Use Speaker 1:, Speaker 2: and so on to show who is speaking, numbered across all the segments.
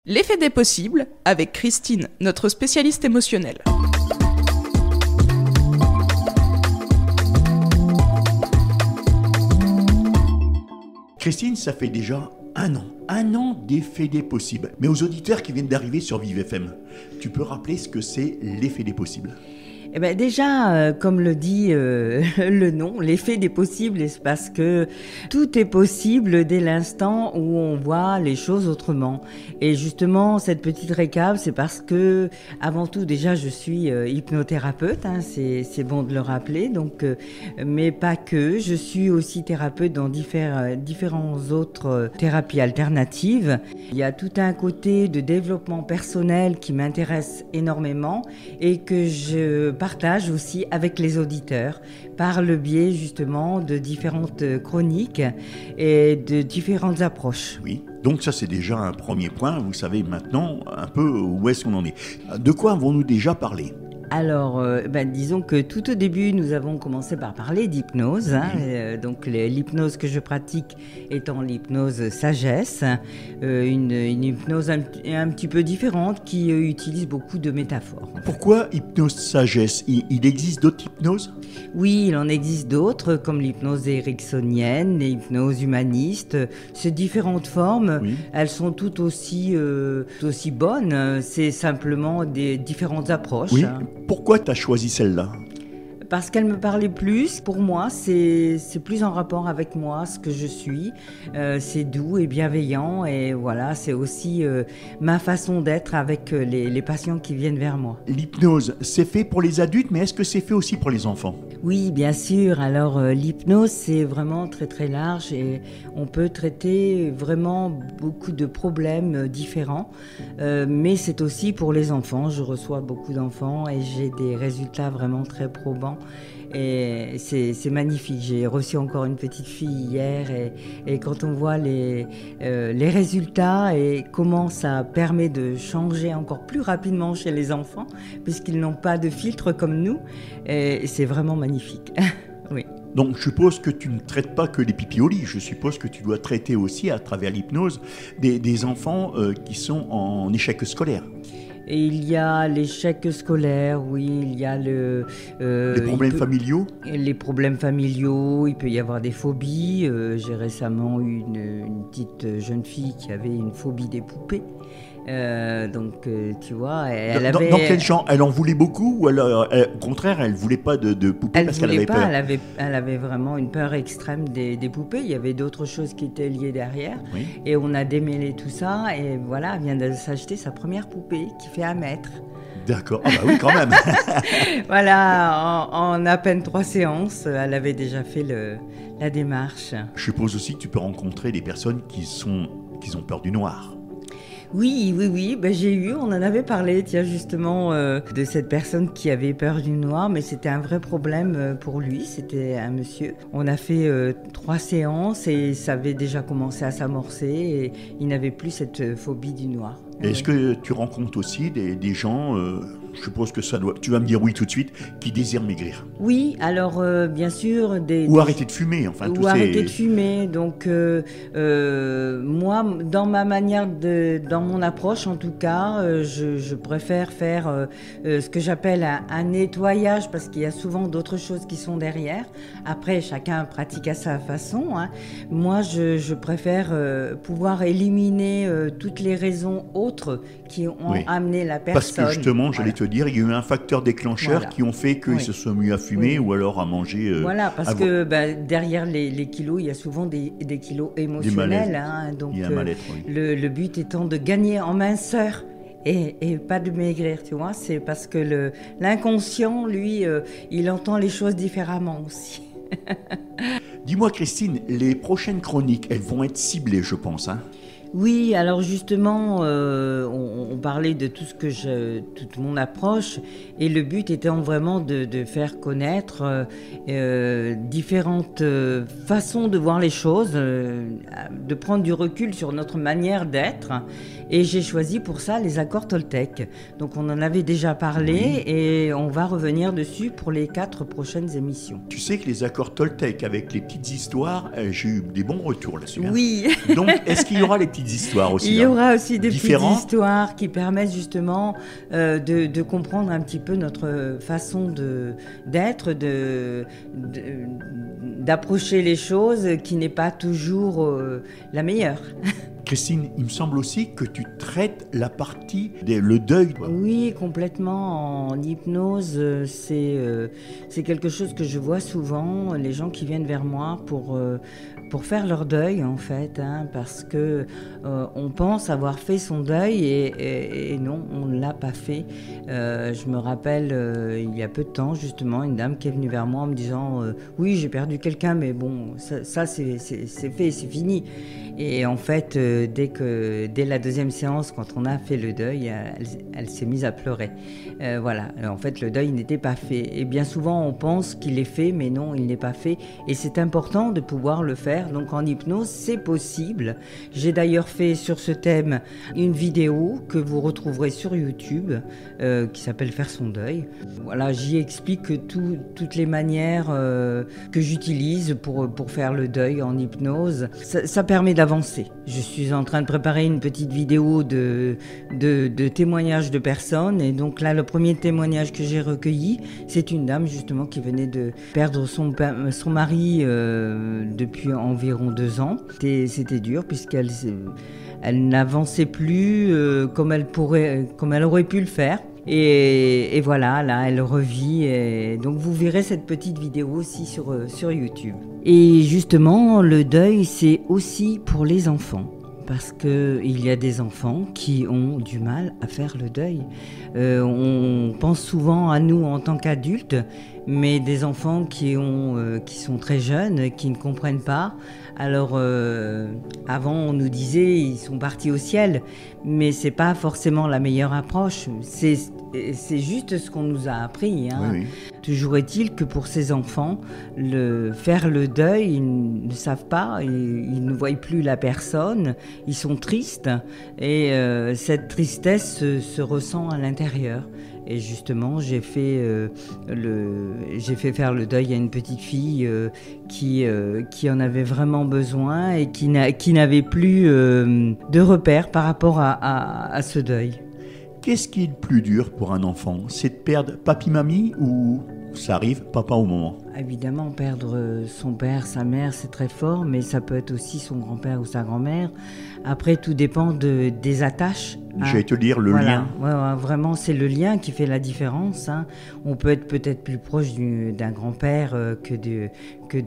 Speaker 1: L'effet des possibles avec Christine, notre spécialiste émotionnelle.
Speaker 2: Christine, ça fait déjà un an d'effet des possibles. Mais aux auditeurs qui viennent d'arriver sur Vive FM, tu peux rappeler ce que c'est l'effet des possibles ?
Speaker 3: Eh ben déjà, comme le dit le nom, l'effet des possibles, c'est parce que tout est possible dès l'instant où on voit les choses autrement. Et justement, cette petite récap, c'est parce que, avant tout, déjà, je suis hypnothérapeute, hein, c'est bon de le rappeler, donc, mais pas que. Je suis aussi thérapeute dans différentes autres thérapies alternatives. Il y a tout un côté de développement personnel qui m'intéresse énormément et que je partage aussi avec les auditeurs par le biais justement de différentes chroniques et de différentes approches.
Speaker 2: Oui, donc ça c'est déjà un premier point. Vous savez maintenant un peu où est-ce qu'on en est. De quoi avons-nous déjà parlé ?
Speaker 3: Alors, disons que tout au début, nous avons commencé par parler d'hypnose. Hein, donc, l'hypnose que je pratique étant l'hypnose sagesse, une hypnose un petit peu différente qui utilise beaucoup de métaphores.
Speaker 2: Pourquoi hypnose sagesse ? Il existe d'autres hypnoses ?
Speaker 3: Oui, il en existe d'autres, comme l'hypnose ericksonienne, l'hypnose humaniste. Ces différentes formes, oui. Elles sont toutes aussi bonnes. C'est simplement des différentes approches.
Speaker 2: Oui. Pourquoi tu as choisi celle-là ?
Speaker 3: Parce qu'elle me parlait plus. Pour moi, c'est plus en rapport avec moi, ce que je suis. C'est doux et bienveillant. Et voilà, c'est aussi ma façon d'être avec les patients qui viennent vers moi.
Speaker 2: L'hypnose, c'est fait pour les adultes, mais est-ce que c'est fait aussi pour les enfants ?
Speaker 3: Oui, bien sûr. Alors, l'hypnose, c'est vraiment très, très large. Et on peut traiter vraiment beaucoup de problèmes différents. Mais c'est aussi pour les enfants. Je reçois beaucoup d'enfants et j'ai des résultats vraiment très probants. Et c'est magnifique. J'ai reçu encore une petite fille hier et quand on voit les résultats et comment ça permet de changer encore plus rapidement chez les enfants, puisqu'ils n'ont pas de filtre comme nous, c'est vraiment magnifique. Oui.
Speaker 2: Donc je suppose que tu ne traites pas que les pipi au lit, je suppose que tu dois traiter aussi à travers l'hypnose des enfants qui sont en échec scolaire.
Speaker 3: Et il y a l'échec scolaire, oui, il y a les
Speaker 2: problèmes familiaux.
Speaker 3: Les problèmes familiaux, il peut y avoir des phobies. J'ai récemment eu une petite jeune fille qui avait une phobie des poupées. Donc, tu vois, elle avait...
Speaker 2: Dans quel genre ? Elle en voulait beaucoup ou au contraire, elle ne voulait pas de poupées parce qu'elle avait peur ?
Speaker 3: Elle avait vraiment une peur extrême des poupées. Il y avait d'autres choses qui étaient liées derrière. Oui. Et on a démêlé tout ça. Et voilà, elle vient de s'acheter sa première poupée qui fait 1 mètre.
Speaker 2: D'accord, ah bah oui quand même.
Speaker 3: Voilà, en à peine 3 séances, elle avait déjà fait la démarche.
Speaker 2: Je suppose aussi que tu peux rencontrer des personnes qui ont peur du noir.
Speaker 3: Oui, on en avait parlé, tiens, justement, de cette personne qui avait peur du noir, mais c'était un vrai problème pour lui, c'était un monsieur. On a fait 3 séances et ça avait déjà commencé à s'amorcer et il n'avait plus cette phobie du noir.
Speaker 2: Est-ce que tu rencontres aussi des gens, je suppose que tu vas me dire oui tout de suite, qui désirent maigrir ?
Speaker 3: Oui, alors bien sûr...
Speaker 2: Ou arrêter de fumer, enfin.
Speaker 3: Arrêter de fumer, donc moi, dans ma manière, dans mon approche en tout cas, je préfère faire ce que j'appelle un nettoyage, parce qu'il y a souvent d'autres choses qui sont derrière. Après, chacun pratique à sa façon. Hein. Moi, je préfère pouvoir éliminer toutes les raisons autres qui ont amené la personne.
Speaker 2: Parce que justement, j'allais te dire, il y a eu un facteur déclencheur qui ont fait qu'ils se sont mis à fumer ou alors à manger.
Speaker 3: Voilà, parce que derrière les kilos, il y a souvent des kilos émotionnels. Hein, donc,
Speaker 2: il y a un mal-être,
Speaker 3: le but étant de gagner en minceur. Et pas de maigrir, tu vois. C'est parce que l'inconscient, lui, il entend les choses différemment aussi.
Speaker 2: Dis-moi, Christine, les prochaines chroniques, elles vont être ciblées, je pense, hein ?
Speaker 3: Oui, alors justement, on parlait de toute mon approche et le but étant vraiment de faire connaître différentes façons de voir les choses, de prendre du recul sur notre manière d'être. Et j'ai choisi pour ça les accords Toltec. Donc on en avait déjà parlé et on va revenir dessus pour les 4 prochaines émissions.
Speaker 2: Tu sais que les accords Toltec avec les petites histoires, j'ai eu des bons retours là-dessus.
Speaker 3: Oui.
Speaker 2: Donc est-ce qu'il y aura les petites petites histoires aussi.
Speaker 3: Il y aura aussi des
Speaker 2: différentes
Speaker 3: petites histoires qui permettent justement de comprendre un petit peu notre façon d'être, d'approcher les choses qui n'est pas toujours la meilleure.
Speaker 2: Christine, il me semble aussi que tu traites la partie le deuil.
Speaker 3: Oui, complètement. En hypnose, c'est quelque chose que je vois souvent. Les gens qui viennent vers moi pour faire leur deuil, en fait, hein, parce que on pense avoir fait son deuil et non, on ne l'a pas fait. Je me rappelle, il y a peu de temps, justement, une dame qui est venue vers moi en me disant oui, j'ai perdu quelqu'un, mais bon, ça c'est fait, c'est fini. Et en fait, dès la deuxième séance, quand on a fait le deuil, elle s'est mise à pleurer. Voilà, en fait, le deuil n'était pas fait. Et bien souvent, on pense qu'il est fait, mais non, il n'est pas fait. Et c'est important de pouvoir le faire. Donc en hypnose, c'est possible. J'ai d'ailleurs fait sur ce thème une vidéo que vous retrouverez sur YouTube, qui s'appelle « Faire son deuil ». Voilà, j'y explique toutes les manières que j'utilise pour faire le deuil en hypnose. Ça permet d'avancer. Je suis en train de préparer une petite vidéo de témoignages de personnes. Et donc là, le premier témoignage que j'ai recueilli, c'est une dame justement qui venait de perdre son mari depuis environ 2 ans. C'était dur puisqu'elle n'avançait plus comme elle aurait pu le faire. Et voilà, là, elle revit. Et donc, vous verrez cette petite vidéo aussi sur YouTube. Et justement, le deuil, c'est aussi pour les enfants. Parce qu'il y a des enfants qui ont du mal à faire le deuil. On pense souvent à nous en tant qu'adultes, mais des enfants qui sont très jeunes, qui ne comprennent pas. Alors, avant, on nous disait ils sont partis au ciel, mais c'est pas forcément la meilleure approche. C'est juste ce qu'on nous a appris. Hein. Oui. Toujours est-il que pour ces enfants, faire le deuil, ils ne savent pas, ils ne voient plus la personne, ils sont tristes et cette tristesse se ressent à l'intérieur. Et justement, j'ai fait faire le deuil à une petite fille qui en avait vraiment besoin et qui n'avait plus de repères par rapport à ce deuil.
Speaker 2: Qu'est-ce qui est le plus dur pour un enfant ? C'est de perdre papy-mamie ou ça arrive papa au moment ?
Speaker 3: Évidemment, perdre son père, sa mère, c'est très fort, mais ça peut être aussi son grand-père ou sa grand-mère. Après, tout dépend des attaches.
Speaker 2: J'allais te dire le lien.
Speaker 3: Ouais, vraiment, c'est le lien qui fait la différence. Hein. On peut être peut-être plus proche d'un grand-père que de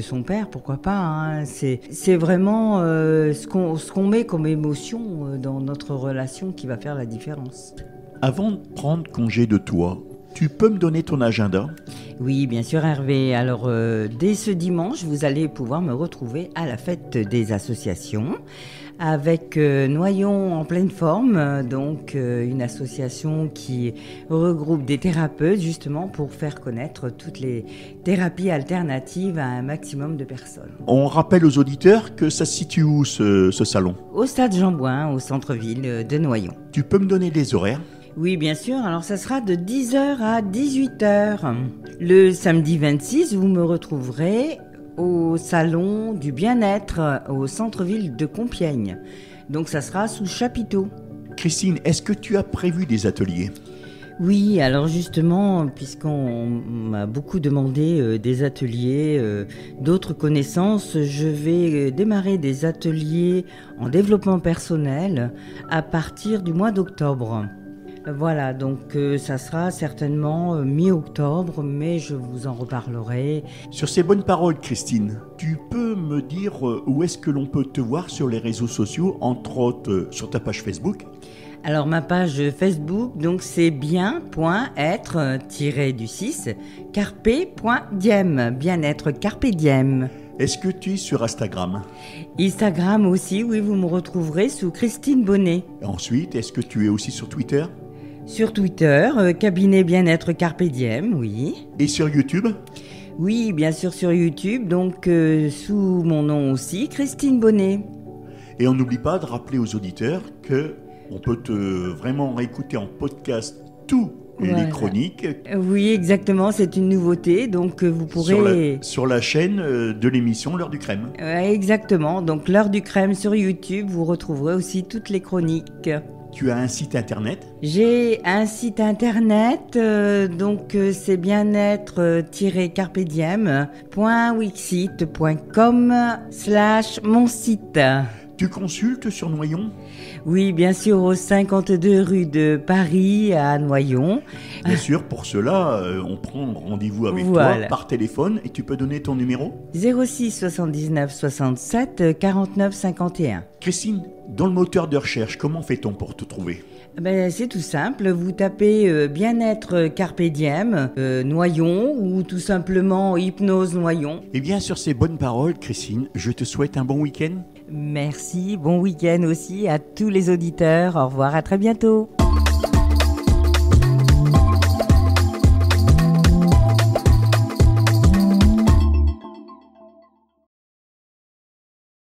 Speaker 3: son père, pourquoi pas. Hein. C'est vraiment ce qu'on met comme émotion dans notre relation qui va faire la différence.
Speaker 2: Avant de prendre congé de toi, tu peux me donner ton agenda ?
Speaker 3: Oui, bien sûr Hervé. Alors, dès ce dimanche, vous allez pouvoir me retrouver à la fête des associations avec Noyon en pleine forme, donc une association qui regroupe des thérapeutes justement pour faire connaître toutes les thérapies alternatives à un maximum de personnes.
Speaker 2: On rappelle aux auditeurs que ça se situe où ce salon ?
Speaker 3: Au stade Jean-Bouin, au centre-ville de Noyon.
Speaker 2: Tu peux me donner les horaires ?
Speaker 3: Oui, bien sûr. Alors, ça sera de 10h à 18h. Le samedi 26, vous me retrouverez au salon du bien-être au centre-ville de Compiègne. Donc, ça sera sous chapiteau.
Speaker 2: Christine, est-ce que tu as prévu des ateliers ?
Speaker 3: Oui, alors justement, puisqu'on m'a beaucoup demandé des ateliers, d'autres connaissances, je vais démarrer des ateliers en développement personnel à partir du mois d'octobre. Voilà, donc ça sera certainement mi-octobre, mais je vous en reparlerai.
Speaker 2: Sur ces bonnes paroles, Christine, tu peux me dire où est-ce que l'on peut te voir sur les réseaux sociaux, entre autres sur ta page Facebook ?
Speaker 3: Alors ma page Facebook, donc c'est bien.être-du6 carpe.diem, bien-être carpe diem.
Speaker 2: Est-ce que tu es sur Instagram ?
Speaker 3: Instagram aussi, oui, vous me retrouverez sous Christine Bonnet.
Speaker 2: Et ensuite, est-ce que tu es aussi sur Twitter ?
Speaker 3: Sur Twitter, cabinet bien-être carpe diem, oui.
Speaker 2: Et sur YouTube ?
Speaker 3: Oui, bien sûr sur YouTube, donc sous mon nom aussi, Christine Bonnet.
Speaker 2: Et on n'oublie pas de rappeler aux auditeurs que on peut vraiment réécouter en podcast tous
Speaker 3: Voilà.
Speaker 2: les chroniques
Speaker 3: Oui, exactement, c'est une nouveauté, donc vous pourrez...
Speaker 2: sur la chaîne de l'émission L'heure du crème.
Speaker 3: Ouais, exactement, donc l'heure du crème sur YouTube, vous retrouverez aussi toutes les chroniques.
Speaker 2: Tu as un site internet?
Speaker 3: J'ai un site internet, c'est bien-être-carpediem.wixsite.com/mon site.
Speaker 2: Tu consultes sur Noyon?
Speaker 3: Oui, bien sûr, au 52 rue de Paris à Noyon.
Speaker 2: Bien sûr, pour cela, on prend rendez-vous avec
Speaker 3: Voilà.
Speaker 2: toi par téléphone et tu peux donner ton numéro?
Speaker 3: 06 79 67 49 51.
Speaker 2: Christine, dans le moteur de recherche, comment fait-on pour te trouver?
Speaker 3: C'est tout simple, vous tapez bien-être Carpe Diem, Noyon ou tout simplement hypnose Noyon.
Speaker 2: Eh bien, sur ces bonnes paroles, Christine, je te souhaite un bon week-end.
Speaker 3: Merci, bon week-end aussi à tous les auditeurs, au revoir, à très bientôt.